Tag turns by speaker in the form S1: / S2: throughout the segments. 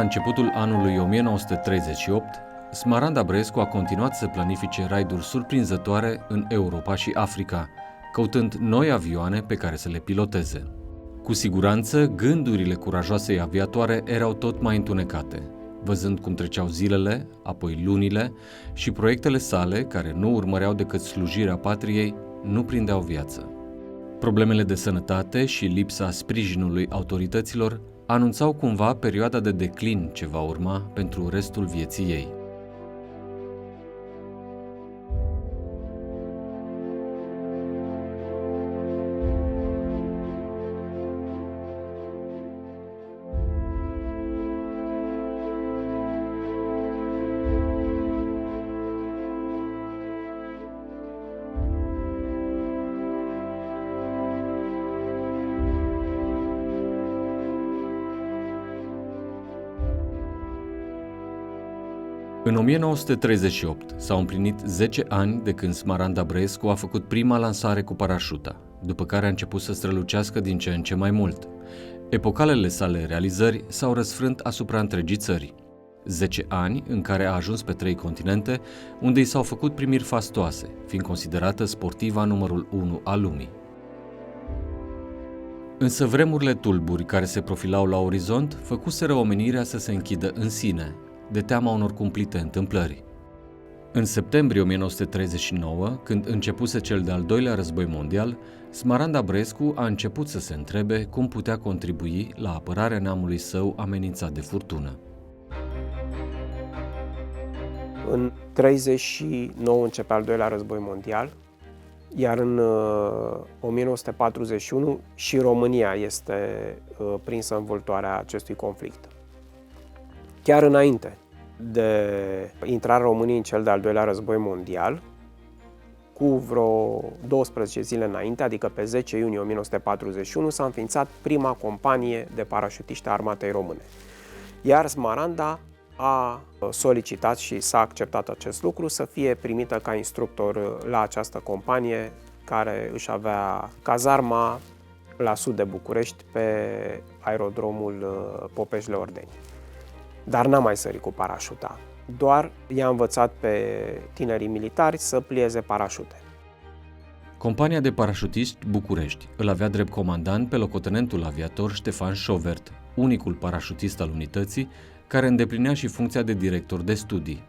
S1: începutul anului 1938, Smaranda Băescu a continuat să planifice raiduri surprinzătoare în Europa și Africa, căutând noi avioane pe care să le piloteze. Cu siguranță, gândurile curajoasei aviatoare erau tot mai întunecate, văzând cum treceau zilele, apoi lunile și proiectele sale, care nu urmăreau decât slujirea patriei, nu prindeau viață. Problemele de sănătate și lipsa sprijinului autorităților anunțau cumva perioada de declin ce va urma pentru restul vieții ei. În 1938 s-au împlinit 10 ani de când Smaranda Băescu a făcut prima lansare cu parașuta, după care a început să strălucească din ce în ce mai mult. Epocalele sale realizări s-au răsfrânt asupra întregii țări. 10 ani în care a ajuns pe 3 continente, unde i s-au făcut primiri fastoase, fiind considerată sportiva numărul 1 a lumii. Însă vremurile tulburi care se profilau la orizont făcuseră omenirea să se închidă în sine, de teama unor cumplite întâmplări. În septembrie 1939, când începuse cel de-al doilea război mondial, Smaranda Băescu a început să se întrebe cum putea contribui la apărarea neamului său amenințat de furtună.
S2: În 1939 începe al doilea război mondial, iar în 1941 și România este prinsă în vâltoarea acestui conflict. Chiar înainte de intrarea României în cel de-al doilea război mondial, cu vreo 12 zile înainte, adică pe 10 iunie 1941, s-a înființat prima companie de parașutiști a armatei române. Iar Smaranda a solicitat și s-a acceptat acest lucru, să fie primită ca instructor la această companie, care își avea cazarma la sud de București, pe aerodromul Popeșle-Ordeni. Dar n-a mai sărit cu parașuta, doar i-a învățat pe tinerii militari să plieze parașute.
S1: Compania de parașutiști București îl avea drept comandant pe locotenentul aviator Ștefan Șovert, unicul parașutist al unității, care îndeplinea și funcția de director de studii.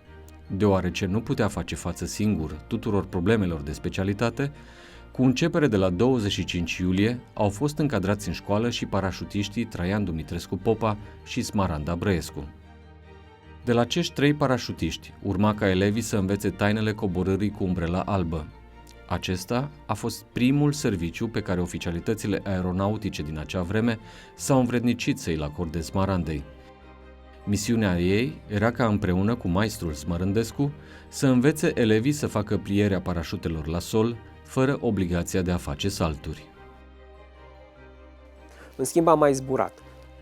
S1: Deoarece nu putea face față singur tuturor problemelor de specialitate, cu începere de la 25 iulie au fost încadrați în școală și parașutiștii Traian Dumitrescu Popa și Smaranda Băescu. De la acești 3 parașutiști urma ca elevii să învețe tainele coborârii cu umbrela albă. Acesta a fost primul serviciu pe care oficialitățile aeronautice din acea vreme s-au învrednicit să îl acorde Smarandei. Misiunea ei era ca împreună cu maestrul Smărândescu să învețe elevii să facă plierea parașutelor la sol, fără obligația de a face salturi.
S2: În schimb, a mai zburat.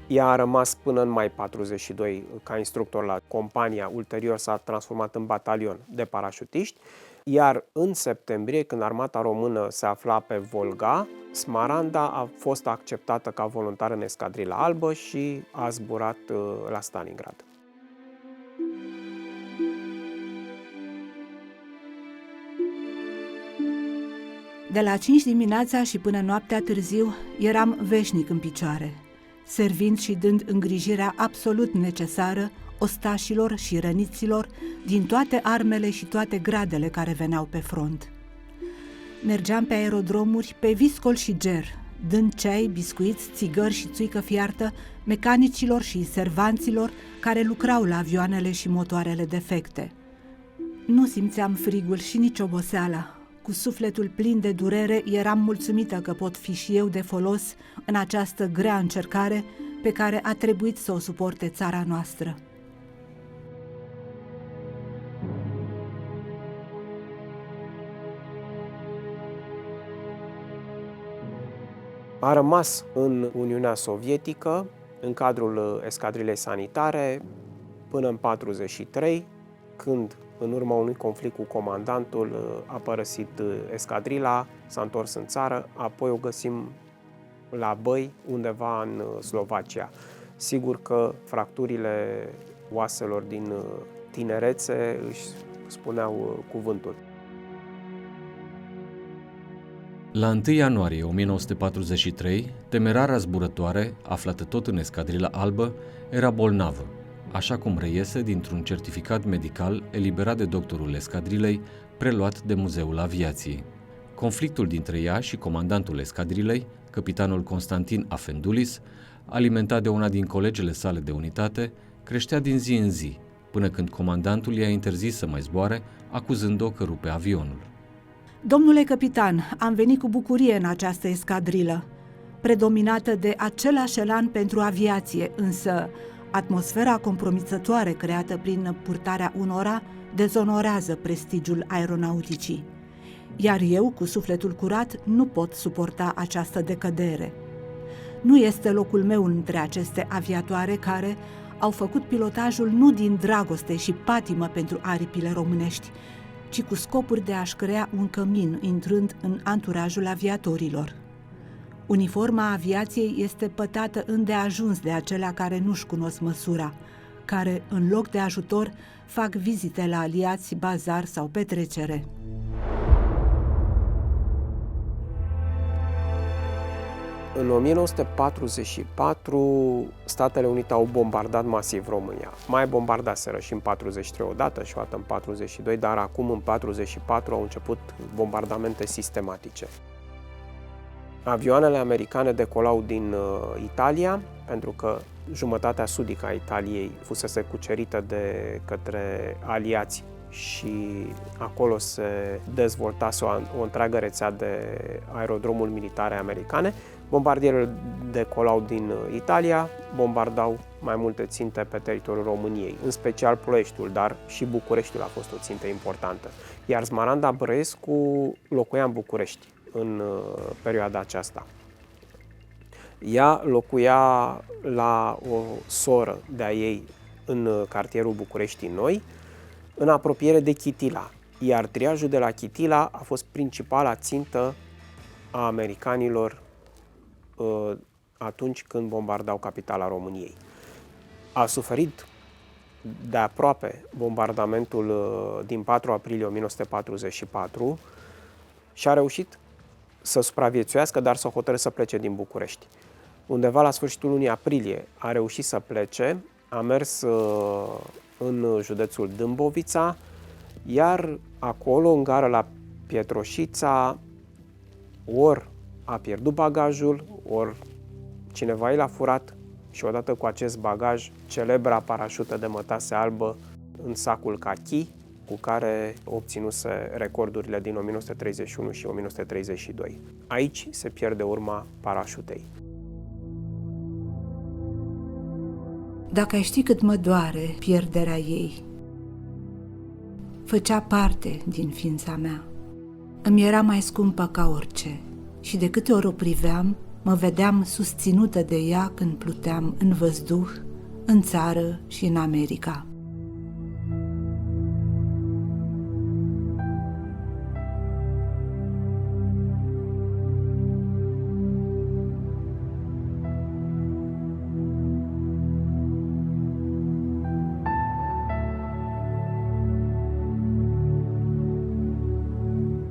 S2: Ea a rămas până în mai 42 ca instructor la compania, ulterior s-a transformat în batalion de parașutiști, iar în septembrie, când armata română se afla pe Volga, Smaranda a fost acceptată ca voluntar în Escadrila Albă și a zburat la Stalingrad.
S3: De la 5 dimineața și până noaptea târziu eram veșnic în picioare, servind și dând îngrijirea absolut necesară ostașilor și răniților din toate armele și toate gradele care veneau pe front. Mergeam pe aerodromuri pe viscol și ger, dând ceai, biscuiți, țigări și țuică fiartă mecanicilor și servanților care lucrau la avioanele și motoarele defecte. Nu simțeam frigul și nici oboseala. Cu sufletul plin de durere, eram mulțumită că pot fi și eu de folos în această grea încercare pe care a trebuit să o suporte țara noastră.
S2: A rămas în Uniunea Sovietică, în cadrul escadrilei sanitare, până în 1943, când, în urma unui conflict cu comandantul, a părăsit escadrila, s-a întors în țară, apoi o găsim la Băi, undeva în Slovacia. Sigur că fracturile oaselor din tinerețe își spuneau cuvântul.
S1: La 1 ianuarie 1943, temerara zburătoare, aflată tot în Escadrila Albă, era bolnavă, așa cum reiese dintr-un certificat medical eliberat de doctorul escadrilei, preluat de Muzeul Aviației. Conflictul dintre ea și comandantul escadrilei, capitanul Constantin Afendulis, alimentat de una din colegele sale de unitate, creștea din zi în zi, până când comandantul i-a interzis să mai zboare, acuzând-o că rupe avionul.
S3: Domnule capitan, am venit cu bucurie în această escadrilă, predominată de același elan pentru aviație, însă atmosfera compromițătoare creată prin purtarea unora dezonorează prestigiul aeronauticii. Iar eu, cu sufletul curat, nu pot suporta această decădere. Nu este locul meu între aceste aviatoare care au făcut pilotajul nu din dragoste și patimă pentru aripile românești, ci cu scopuri de a-și crea un cămin intrând în anturajul aviatorilor. Uniforma aviației este pătată îndeajuns de acelea care nu-și cunosc măsura, care, în loc de ajutor, fac vizite la aliați, bazar sau petrecere.
S2: În 1944, Statele Unite au bombardat masiv România. Mai bombardaseră și în 43 odată și o dată în 42, dar acum în 44 au început bombardamente sistematice. Avioanele americane decolau din Italia, pentru că jumătatea sudică a Italiei fusese cucerită de către aliați și acolo se dezvoltase o întreagă rețea de aerodromuri militare americane. Bombardierele decolau din Italia, bombardau mai multe ținte pe teritoriul României, în special Ploieștiul, dar și Bucureștiul a fost o țintă importantă. Iar Smaranda Brăescu locuia în București în perioada aceasta. Ea locuia la o soră de-a ei în cartierul Bucureștii Noi, în apropiere de Chitila, iar triajul de la Chitila a fost principala țintă a americanilor atunci când bombardau capitala României. A suferit de aproape bombardamentul din 4 aprilie 1944 și a reușit să supraviețuiască, dar s-a hotărât să plece din București. Undeva la sfârșitul lunii aprilie a reușit să plece, a mers în județul Dâmbovița, iar acolo, în gara la Pietroșița, ori a pierdut bagajul, ori cineva i l-a furat și odată cu acest bagaj, celebra parașută de mătase albă în sacul cachi, cu care obținuse recordurile din 1931 și 1932. Aici se pierde urma parașutei.
S3: Dacă ai ști cât mă doare pierderea ei, făcea parte din ființa mea. Îmi era mai scumpă ca orice și de câte ori o priveam, mă vedeam susținută de ea când pluteam în văzduh, în țară și în America.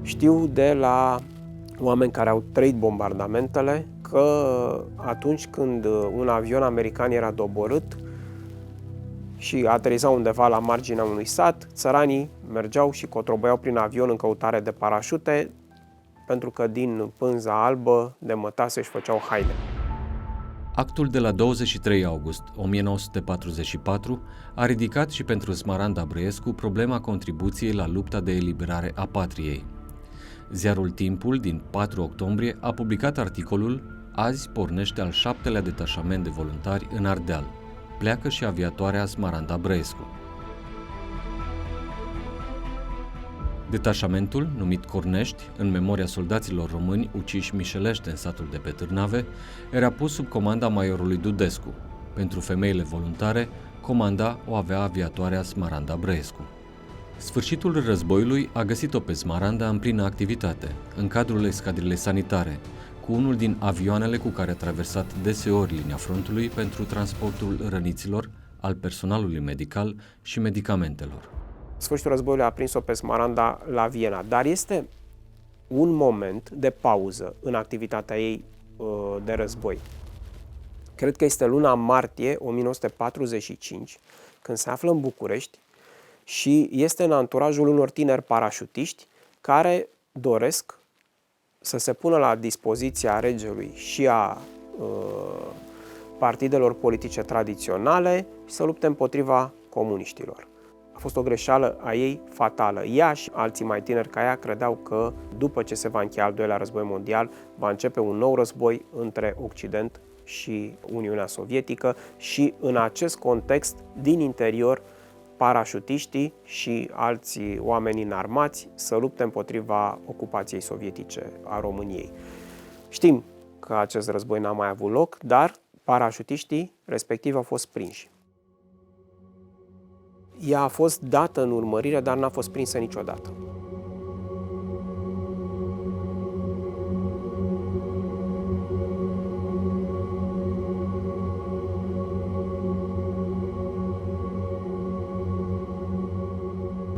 S2: Știu de la oameni care au trăit bombardamentele că atunci când un avion american era doborât și ateriza undeva la marginea unui sat, țăranii mergeau și cotrobăiau prin avion în căutare de parașute, pentru că din pânza albă de mătase își făceau haine.
S1: Actul de la 23 august 1944 a ridicat și pentru Smaranda Brăescu problema contribuției la lupta de eliberare a patriei. Ziarul Timpul din 4 octombrie a publicat articolul "Azi pornește al 7-lea detașament de voluntari în Ardeal. Pleacă și aviatoarea Smaranda Brăescu." Detașamentul, numit Cornești, în memoria soldaților români uciși mișelește în satul de pe Târnave, era pus sub comanda majorului Dudescu. Pentru femeile voluntare, comanda o avea aviatoarea Smaranda Brăescu. Sfârșitul războiului a găsit-o pe Smaranda în plină activitate, în cadrul escadrilei sanitare, cu unul din avioanele cu care a traversat deseori linia frontului pentru transportul răniților, al personalului medical și medicamentelor.
S2: Sfârșitul războiului a prins-o pe Smaranda la Viena, dar este un moment de pauză în activitatea ei de război. Cred că este luna martie 1945, când se află în București și este în anturajul unor tineri parașutiști care doresc să se pună la dispoziția regelui și a partidelor politice tradiționale și să lupte împotriva comuniștilor. A fost o greșeală a ei fatală. Ea și alții mai tineri ca ea credeau că după ce se va încheia al doilea război mondial, va începe un nou război între Occident și Uniunea Sovietică și în acest context, din interior, parașutiștii și alții oameni înarmați să lupte împotriva ocupației sovietice a României. Știm că acest război n-a mai avut loc, dar parașutiștii respectiv au fost prinși. Ea a fost dată în urmărire, dar n-a fost prinsă niciodată.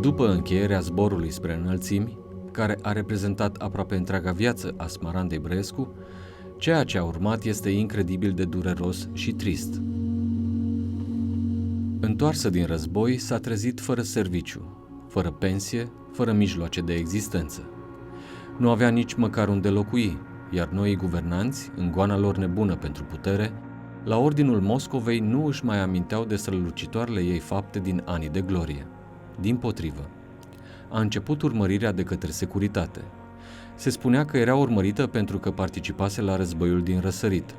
S1: După încheierea zborului spre înălțimi, care a reprezentat aproape întreaga viață a Smarandei Brăescu, ceea ce a urmat este incredibil de dureros și trist. Întoarsă din război, s-a trezit fără serviciu, fără pensie, fără mijloace de existență. Nu avea nici măcar unde locui, iar noii guvernanți, în goana lor nebună pentru putere, la ordinul Moscovei nu își mai aminteau de strălucitoarele ei fapte din anii de glorie. Dimpotrivă, a început urmărirea de către securitate. Se spunea că era urmărită pentru că participase la războiul din răsărit,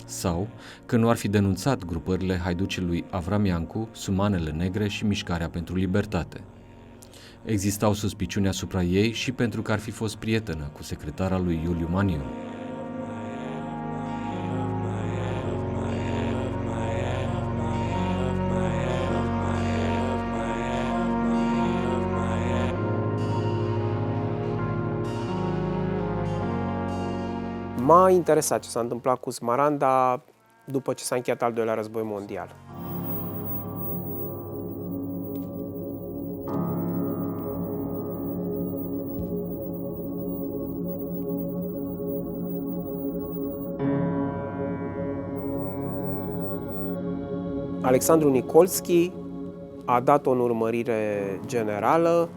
S1: sau că nu ar fi denunțat grupările haiducii lui Avram Iancu, Sumanele Negre și Mișcarea pentru Libertate. Existau suspiciuni asupra ei și pentru că ar fi fost prietenă cu secretara lui Iuliu Maniu.
S2: M-a interesat ce s-a întâmplat cu Smaranda după ce s-a încheiat al doilea război mondial. Alexandru Nicolski a dat-o în urmărire generală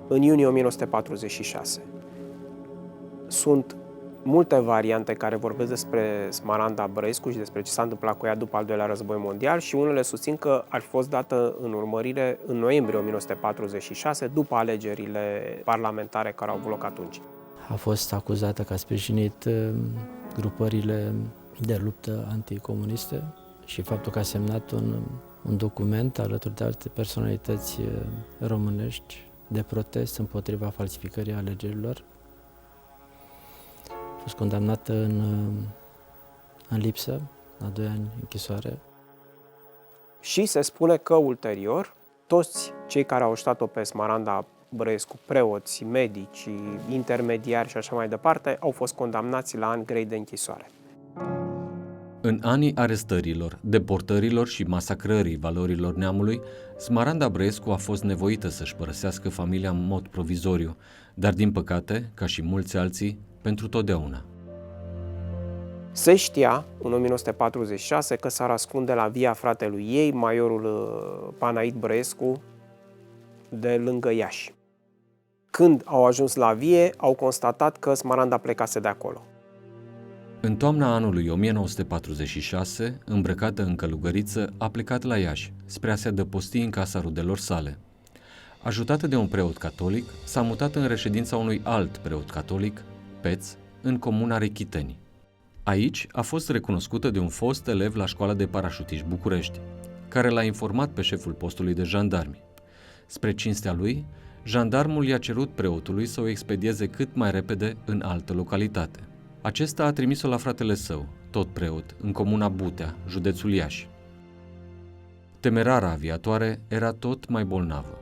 S2: în iunie 1946. Sunt multe variante care vorbesc despre Smaranda Brăescu și despre ce s-a întâmplat cu ea după al doilea război mondial și unele susțin că ar fi fost dată în urmărire în noiembrie 1946, după alegerile parlamentare care au avut loc atunci.
S4: A fost acuzată că a sprijinit grupările de luptă anticomuniste și faptul că a semnat un document alături de alte personalități românești de protest împotriva falsificării alegerilor. A fost condamnată în lipsă, la 2 ani închisoare.
S2: Și se spune că ulterior, toți cei care au ajutat-o pe Smaranda Brăescu, preoți, medici, intermediari și așa mai departe, au fost condamnați la ani grei de închisoare.
S1: În anii arestărilor, deportărilor și masacrării valorilor neamului, Smaranda Brăescu a fost nevoită să-și părăsească familia în mod provizoriu, dar din păcate, ca și mulți alții, pentru totdeauna.
S2: Se știa, în 1946, că s-ar ascunde la via fratelui ei, majorul Panait Brăescu, de lângă Iași. Când au ajuns la vie, au constatat că Smaranda plecase de acolo.
S1: În toamna anului 1946, îmbrăcată în călugăriță, a plecat la Iași, spre a se adăposti în casa rudelor sale. Ajutată de un preot catolic, s-a mutat în reședința unui alt preot catolic, Peț, în comuna Rechiteni. Aici a fost recunoscută de un fost elev la școala de parașutiști București, care l-a informat pe șeful postului de jandarmi. Spre cinstea lui, jandarmul i-a cerut preotului să o expedieze cât mai repede în altă localitate. Acesta a trimis-o la fratele său, tot preot, în comuna Butea, județul Iași. Temerara aviatoare era tot mai bolnavă.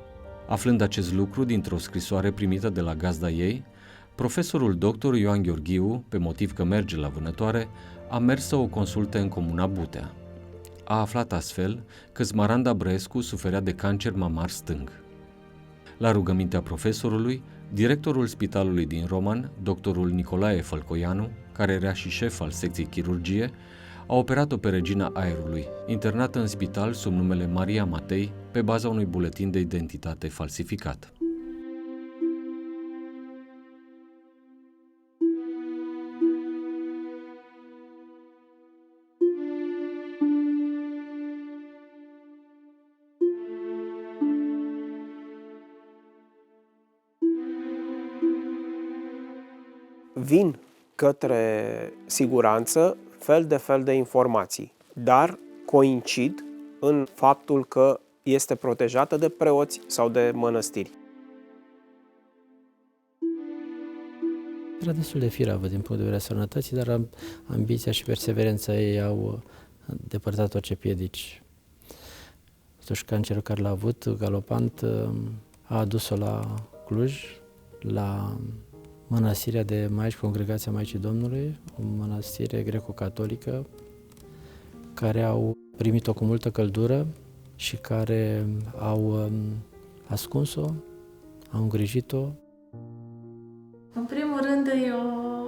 S1: Aflând acest lucru dintr-o scrisoare primită de la gazda ei, Profesorul dr. Ioan Gheorghiu, pe motiv că merge la vânătoare, a mers să o consulte în comuna Butea. A aflat astfel că Smaranda Brăescu suferea de cancer mamar stâng. La rugămintea profesorului, directorul spitalului din Roman, doctorul Nicolae Fălcoianu, care era și șef al secției chirurgie, a operat-o pe regina aerului, internată în spital sub numele Maria Matei, pe baza unui buletin de identitate falsificat.
S2: Vin către siguranță fel de informații, dar coincid în faptul că este protejată de preoți sau de mănăstiri.
S4: Era destul de firavă din punct de vedere a sănătății, dar ambiția și perseverența ei au depărtat orice piedici. Totuși, cancerul care l-a avut, galopant, a adus-o la Cluj, la mănăstirea de Maici, Congregația Maicii Domnului, o mănăstire greco-catolică, care au primit-o cu multă căldură și care au ascuns-o, au îngrijit-o.
S5: În primul rând e o,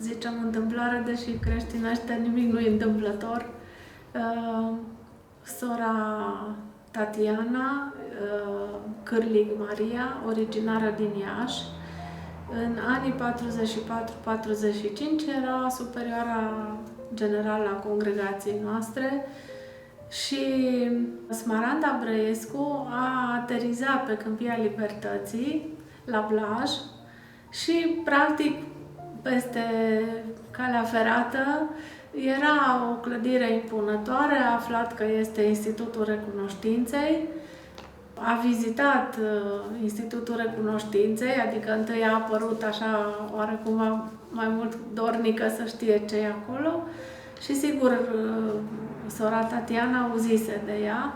S5: zicem, întâmplare, deși creștinește nimic nu e întâmplător. Sora Tatiana Cârlig Maria, originară din Iași, în anii 44-45 era superioara generală a congregației noastre și Smaranda Brăescu a aterizat pe Câmpia Libertății, la Blaj, și practic peste calea ferată era o clădire impunătoare, a aflat că este Institutul Recunoștinței, a vizitat Institutul Recunoștinței, adică întâi a apărut așa oarecum mai mult dornică să știe ce e acolo și sigur sora Tatiana auzise de ea.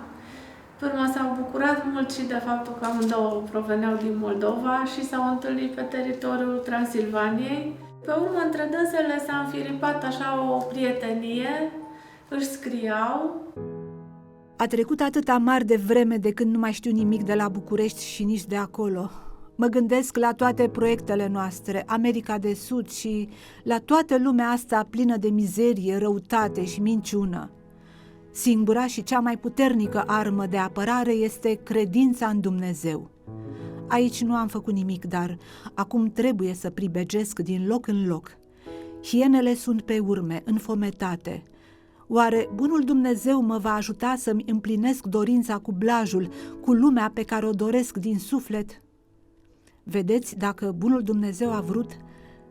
S5: Pe urmă s-au bucurat mult și de faptul că amândouă proveneau din Moldova și s-au întâlnit pe teritoriul Transilvaniei. Pe urmă, între dânsele s-a înfiripat așa o prietenie, își scriau.
S3: A trecut atâta mare de vreme de când nu mai știu nimic de la București și nici de acolo. Mă gândesc la toate proiectele noastre, America de Sud și la toată lumea asta plină de mizerie, răutate și minciună. Singura și cea mai puternică armă de apărare este credința în Dumnezeu. Aici nu am făcut nimic, dar acum trebuie să pribegesc din loc în loc. Hienele sunt pe urme, înfometate. Oare bunul Dumnezeu mă va ajuta să-mi împlinesc dorința cu Blajul, cu lumea pe care o doresc din suflet? Vedeți, dacă bunul Dumnezeu a vrut,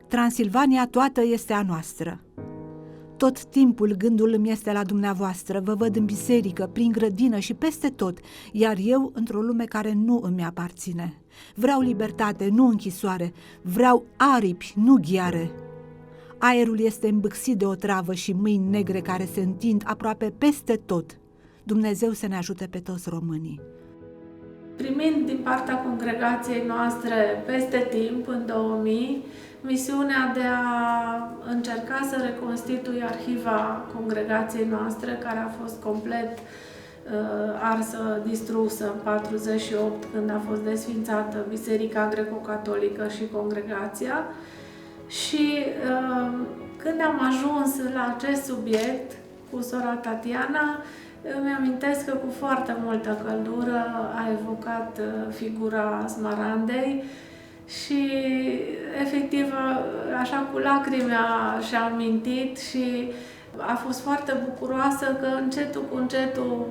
S3: Transilvania toată este a noastră. Tot timpul gândul îmi este la dumneavoastră, vă văd în biserică, prin grădină și peste tot, iar eu într-o lume care nu îmi aparține. Vreau libertate, nu închisoare, vreau aripi, nu ghiare. Aerul este îmbâxit de o travă și mâini negre care se întind aproape peste tot. Dumnezeu să ne ajute pe toți românii.
S5: Primind din partea congregației noastre peste timp, în 2000, misiunea de a încerca să reconstitui arhiva congregației noastre, care a fost complet arsă, distrusă în 48, când a fost desfințată Biserica Greco-Catolică și congregația. Și când am ajuns la acest subiect cu sora Tatiana, îmi amintesc că cu foarte multă căldură a evocat figura Smarandei și efectiv așa cu lacrimi și-a amintit și a fost foarte bucuroasă că încetul cu încetul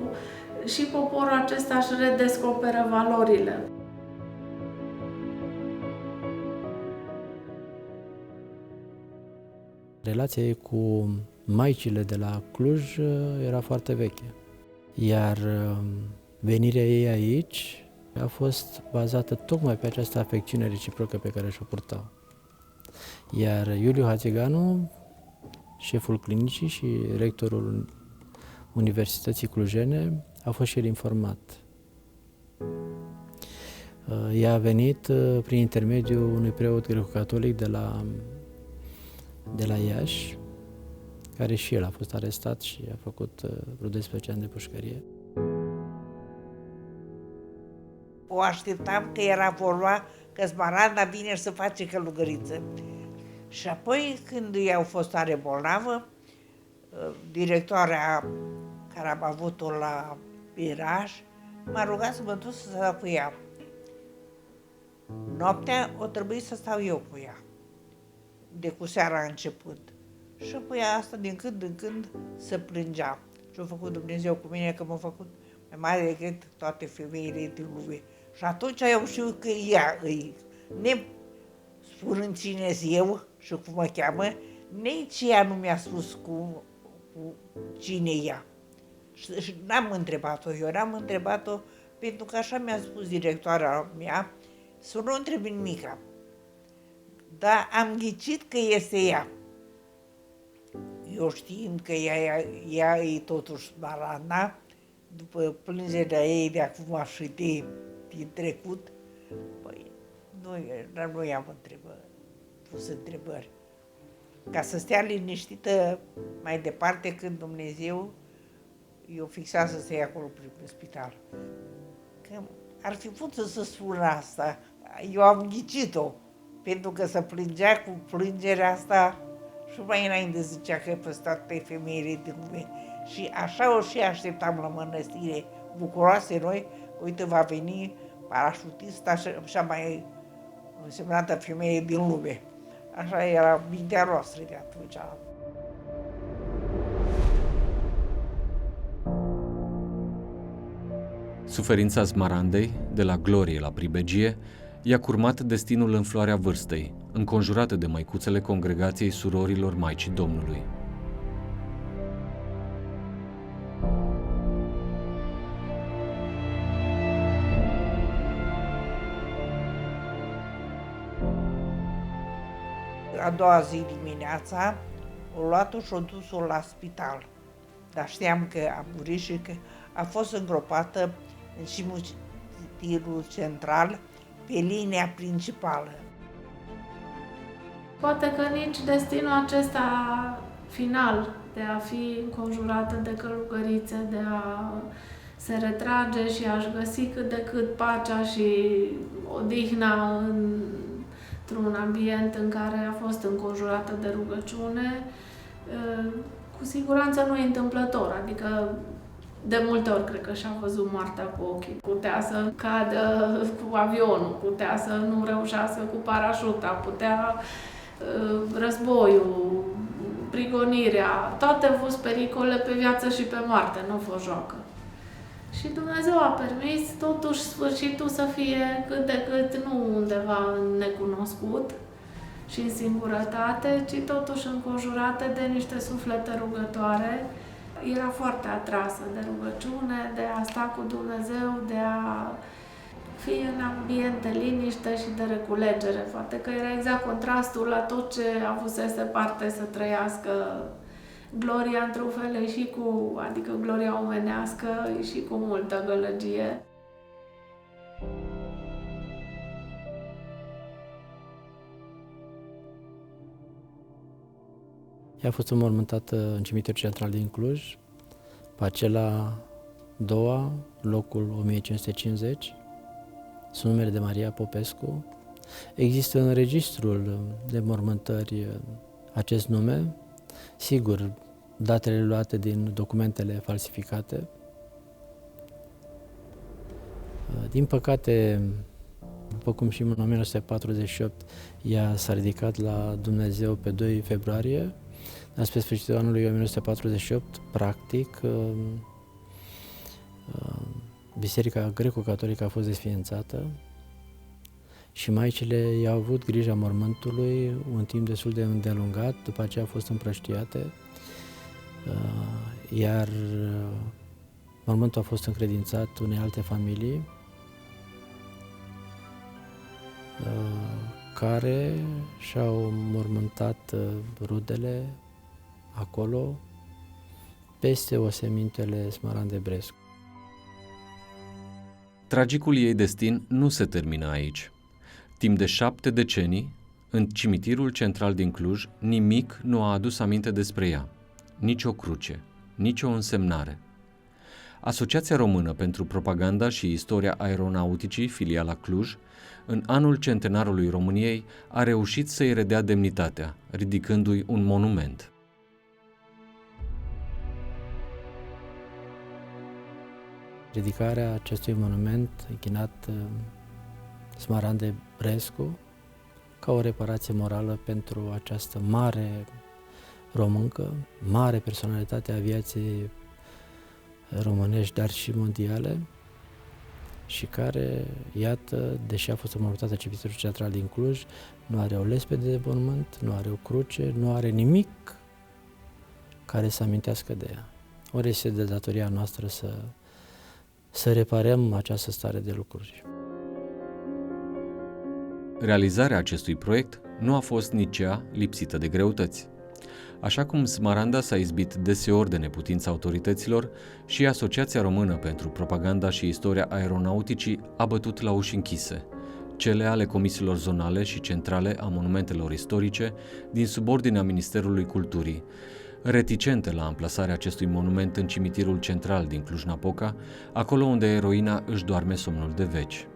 S5: și poporul acesta își redescoperă valorile.
S4: Relația ei cu maicile de la Cluj era foarte veche, iar venirea ei aici a fost bazată tocmai pe această afecțiune reciprocă pe care și-o purtau. Iar Iuliu Hațiganu, șeful clinicii și rectorul Universității Clujene, a fost și el informat. Ea a venit prin intermediul unui preot greco-catolic de la Iași, care și el a fost arestat și a făcut vreo 12 ani de pușcărie.
S6: O așteptam că era vorba că Smaranda vine să face călugăriță. Și apoi, când i-au fost tare bolnavă, directoarea care am avut-o la Miraj m-a rugat să mă duc să stau cu ea. Noaptea o trebuie să stau eu cu ea, de cu seara începând. Și apoi asta din când în când se plângea. Și-a făcut Dumnezeu cu mine că m-a făcut mai mare decât toate femeile din lume. Și atunci eu știu că ea îi, ne spunând cine eu și cum mă cheamă, nici ea nu mi-a spus cu cine ea. Și n-am întrebat-o, eu n-am întrebat-o pentru că așa mi-a spus directoarea mea, să nu întrebi nimica. Dar am ghicit că este ea. Eu știind că ea e totuși Smaranda, după plângerea ei de acum și din trecut, păi, nu i-am pus întrebări. Ca să stea liniștită mai departe când Dumnezeu i-o fixează să ia acolo prin spital. Că ar fi putut să spună asta, eu am ghicit-o, pentru că se plângea cu plângerea asta și mai înainte zicea că păstrat pe femeile din lume. Și așa o și așteptam la mănăstire, bucuroase noi, uite, va veni parașutista cea mai însemnată femeie din lume. Așa era mintea noastră de atunci.
S1: Suferința Smarandei, de la glorie la pribegie, i-a curmat destinul în floarea vârstei, înconjurată de măicuțele Congregației Surorilor Maicii Domnului.
S6: A doua zi dimineața, o luat-o și o dus-o la spital. Dar știam că a murit și că a fost îngropată în cimitirul central, pe linia principală.
S5: Poate că nici destinul acesta final, de a fi înconjurată de călugărițe, de a se retrage și a-și găsi cât de cât pacea și odihna într-un ambient în care a fost înconjurată de rugăciune, cu siguranță nu e întâmplător, adică de multe ori cred că și-a văzut moartea cu ochii. Putea să cadă cu avionul, putea să nu reușească cu parașuta, putea războiul, prigonirea, toate au fost pericole pe viață și pe moarte, nu a fost joacă. Și Dumnezeu a permis totuși sfârșitul să fie cât de cât nu undeva în necunoscut și în singurătate, ci totuși înconjurate de niște suflete rugătoare. Era foarte atrasă de rugăciune, de a sta cu Dumnezeu, de a fi în ambient de liniște și de reculegere. Poate că era exact contrastul la tot ce avusese parte să trăiască. Gloria, într-un fel, și cu, adică gloria omenească, și cu multă gălăgie.
S4: Ea a fost înmormântată în cimitirul central din Cluj, parcela 2, locul 1550, sunt numele de Maria Popescu. Există în registrul de mormântări acest nume, sigur, datele luate din documentele falsificate. Din păcate, după cum și în 1948, ea s-a ridicat la Dumnezeu pe 2 februarie, dar spre sfârșitul anului 1948, practic, Biserica Greco-Catolică a fost desființată și maicile i-au avut grija mormântului un timp destul de îndelungat, după aceea au fost împrăștiate, iar mormântul a fost încredințat unei alte familii care și-au mormântat rudele acolo, peste osemintele Smarandei Brescu.
S1: Tragicul ei destin nu se termină aici. Timp de 7 decenii, în cimitirul central din Cluj, nimic nu a adus aminte despre ea. Nici o cruce, nici o însemnare. Asociația Română pentru Propaganda și Istoria Aeronauticii, filiala Cluj, în anul centenarului României, a reușit să-i redea demnitatea, ridicându-i un monument.
S4: Ridicarea acestui monument închinat Smarandei Brescu ca o reparație morală pentru această mare româncă, mare personalitate a aviației românești, dar și mondiale, și care, iată, deși a fost înmormântată în cimitirul central din Cluj, nu are o lespede de mormânt, nu are o cruce, nu are nimic care să amintească de ea. Ori este de datoria noastră să reparăm această stare de lucruri.
S1: Realizarea acestui proiect nu a fost nici ea lipsită de greutăți. Așa cum Smaranda s-a izbit deseori de neputința autorităților, și Asociația Română pentru Propaganda și Istoria Aeronauticii a bătut la uși închise, cele ale comisiilor zonale și centrale a monumentelor istorice din subordinea Ministerului Culturii, reticente la amplasarea acestui monument în cimitirul central din Cluj-Napoca, acolo unde eroina își doarme somnul de veci.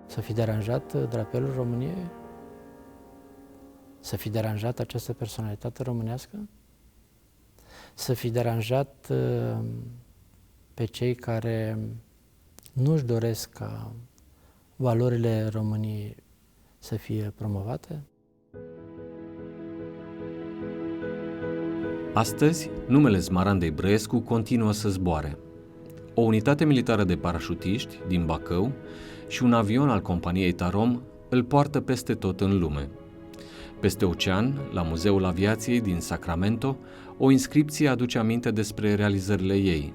S4: Să fi deranjat drapelul României? Să fi deranjat această personalitate românească? Să fi deranjat pe cei care nu își doresc ca valorile României să fie promovate?
S1: Astăzi, numele Smarandei Brescu continuă să zboare. O unitate militară de parașutiști din Bacău și un avion al companiei Tarom îl poartă peste tot în lume. Peste ocean, la Muzeul Aviației din Sacramento, o inscripție aduce aminte despre realizările ei.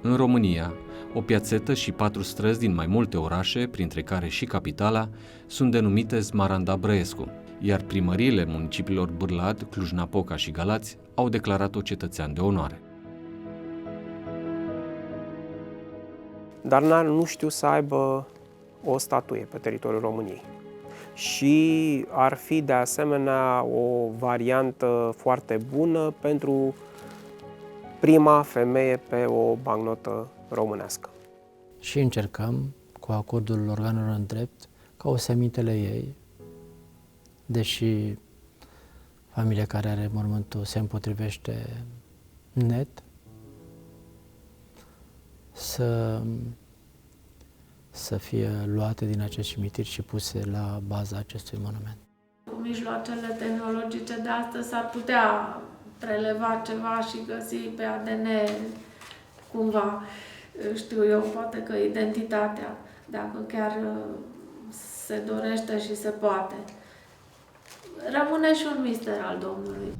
S1: În România, o piațetă și 4 străzi din mai multe orașe, printre care și capitala, sunt denumite Smaranda Brescu, iar primăriile municipiilor Bârlad, Cluj-Napoca și Galați au declarat-o cetățean de onoare.
S2: Dar nu știu să aibă o statuie pe teritoriul României. Și ar fi de asemenea o variantă foarte bună pentru prima femeie pe o bancnotă românească.
S4: Și încercăm, cu acordul organelor în drept, ca osemintele ei, deși familia care are mormântul se împotrivește net, să fie luate din acest cimitir și puse la baza acestui monument.
S5: Cu mijloacele tehnologice de astăzi s-ar putea preleva ceva și găsi pe ADN cumva, știu eu, poate că identitatea, dacă chiar se dorește și se poate. Rămâne și un mister al Domnului.